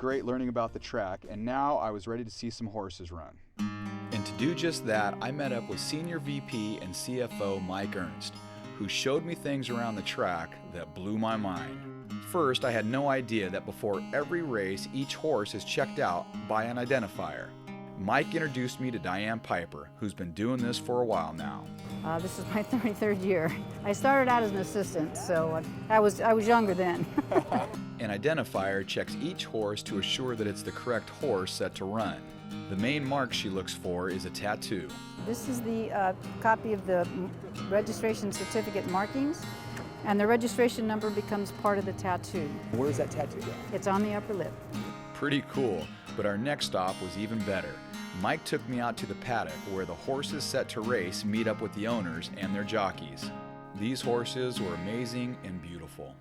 great learning about the track, and now I was ready to see some horses run. And to do just that, I met up with Senior VP and CFO Mike Earnst, who showed me things around the track that blew my mind. First, I had no idea that before every race, each horse is checked out by an identifier. Mike introduced me to Diane Piper, who's been doing this for a while now. This is my 33rd year. I started out as an assistant, so I was younger then. An identifier checks each horse to assure that it's the correct horse set to run. The main mark she looks for is a tattoo. This is the copy of the registration certificate markings, and the registration number becomes part of the tattoo. Where's that tattoo at? It's on the upper lip. Pretty cool, but our next stop was even better. Mike took me out to the paddock where the horses set to race meet up with the owners and their jockeys. These horses were amazing and beautiful.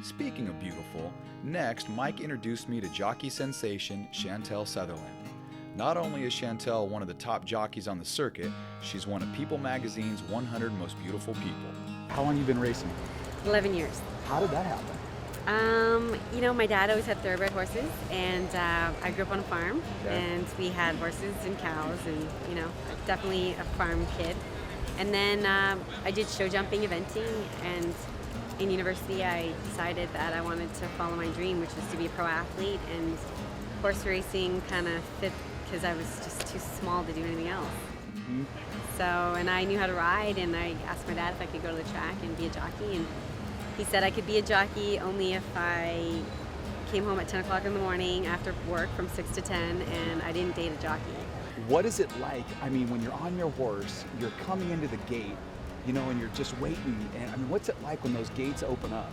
Speaking of beautiful, next Mike introduced me to jockey sensation Chantel Sutherland. Not only is Chantel one of the top jockeys on the circuit, she's one of People Magazine's 100 Most Beautiful People. How long have you been racing? 11 years. How did that happen? My dad always had thoroughbred horses, and I grew up on a farm, and we had horses and cows, and definitely a farm kid. And then I did show jumping, eventing, and in university I decided that I wanted to follow my dream, which was to be a pro athlete, and horse racing kind of fit because I was just too small to do anything else. Mm-hmm. So, and I knew how to ride, and I asked my dad if I could go to the track and be a jockey, and he said I could be a jockey only if I came home at 10 o'clock in the morning after work from 6 to 10, and I didn't date a jockey. What is it like, when you're on your horse, you're coming into the gate, and you're just waiting, and what's it like when those gates open up?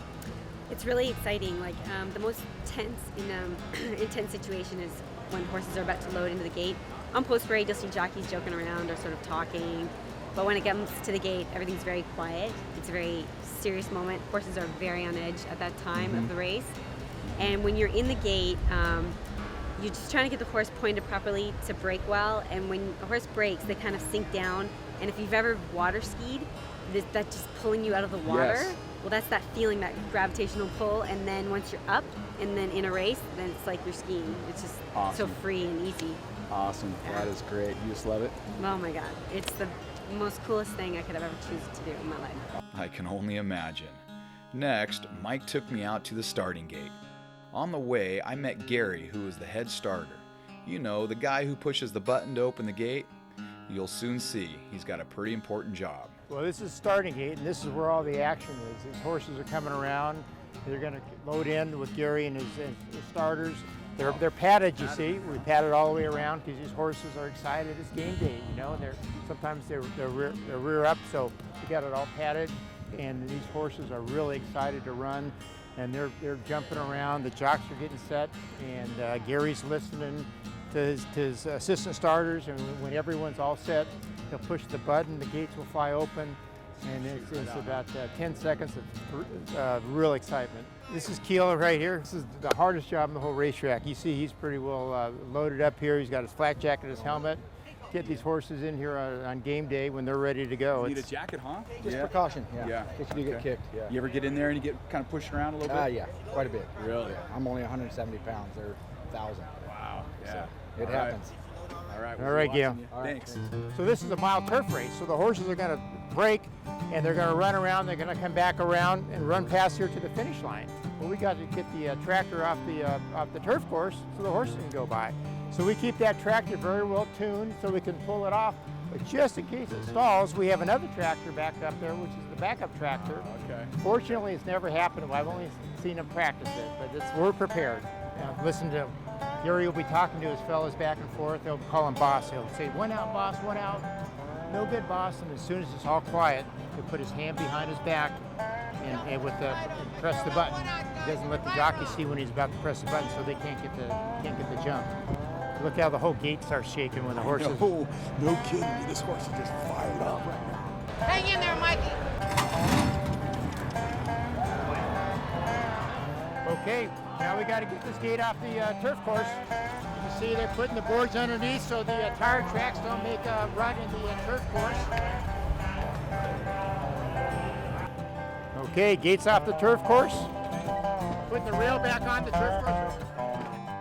It's really exciting. The most intense situation is when horses are about to load into the gate. On post parade, you'll see jockeys joking around or sort of talking, but when it comes to the gate, everything's very quiet. It's a very serious moment. Horses are very on edge at that time of the race, and when you're in the gate, you're just trying to get the horse pointed properly to brake well, and when a horse brakes, they kind of sink down, and if you've ever water skied, that's just pulling you out of the water. Yes. Well, that's that feeling, that gravitational pull, and then once you're up and then in a race, then it's like you're skiing. It's just awesome. So free and easy. Awesome. Yeah. That is great. You just love it? Oh my God. It's the most coolest thing I could have ever choose to do in my life. I can only imagine. Next, Mike took me out to the starting gate. On the way, I met Gary, who is the head starter. The guy who pushes the button to open the gate. You'll soon see he's got a pretty important job. Well, this is starting gate, and this is where all the action is. These horses are coming around. They're going to load in with Gary and his starters. They're padded, you see. We padded all the way around because these horses are excited. It's game day, Sometimes they're rear up, so we got it all padded, and these horses are really excited to run, and they're jumping around. The jocks are getting set, and Gary's listening to his assistant starters, and when everyone's all set, he'll push the button, the gates will fly open, and it's about 10 seconds of real excitement. This is Keel right here. This is the hardest job in the whole racetrack. You see he's pretty well loaded up here. He's got his flak jacket, his helmet. Get these horses in here on game day when they're ready to go. You need a jacket, huh? Just precaution, Yeah. In case you get kicked, yeah. You ever get in there and you get kind of pushed around a little bit? Yeah, quite a bit. Really? Yeah. I'm only 170 pounds. They're 1,000. Wow. Yeah. So it happens. All right. All right, Gail. Thanks. So this is a mile turf race. So the horses are going to break, and they're going to run around. They're going to come back around and run past here to the finish line. Well, we got to get the tractor off the turf course so the horses can go by. So we keep that tractor very well tuned so we can pull it off. But just in case it stalls, we have another tractor back up there, which is the backup tractor. Okay. Fortunately, it's never happened. I've only seen them practice it, but we're prepared. Listen to Gary will be talking to his fellows back and forth. They'll call him boss. He'll say, 1 out, boss, 1 out. No good, boss. And as soon as it's all quiet, he'll put his hand behind his back and press the button. He doesn't let the jockey see when he's about to press the button, so they can't get the jump. Look how the whole gate starts shaking when the horses. No kidding. This horse is just fired up right now. Hang in there, Mikey. Okay, now we got to get this gate off the turf course. You can see they're putting the boards underneath so the tire tracks don't make a rut in the turf course. Okay, gates off the turf course. Putting the rail back on the turf course.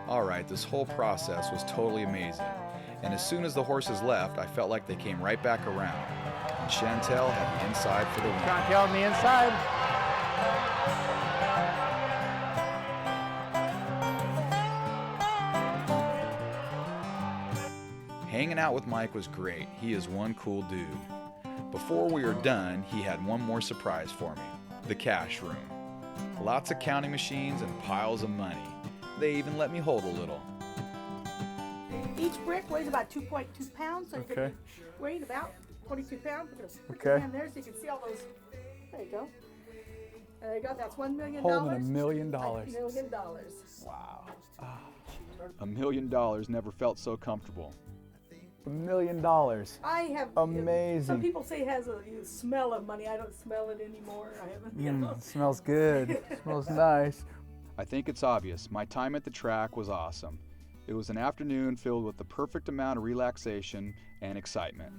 All right. right, this whole process was totally amazing. And as soon as the horses left, I felt like they came right back around. And Chantel had the inside for the win. Chantel on the inside. Hanging out with Mike was great. He is one cool dude. Before we were done, he had one more surprise for me, the cash room. Lots of counting machines and piles of money. They even let me hold a little. Each brick weighs about 2.2 pounds, so you're going to be weighing about 22 pounds. We're going to put your hand there so you can see all those. There you go. There you go. That's $1 million. Holding $1 million. $1 million. Wow. $1 million never felt so comfortable. $1 million. I have. Amazing. Some people say it has a smell of money. I don't smell it anymore. I haven't. You know. Smells good. Smells nice. I think it's obvious. My time at the track was awesome. It was an afternoon filled with the perfect amount of relaxation and excitement.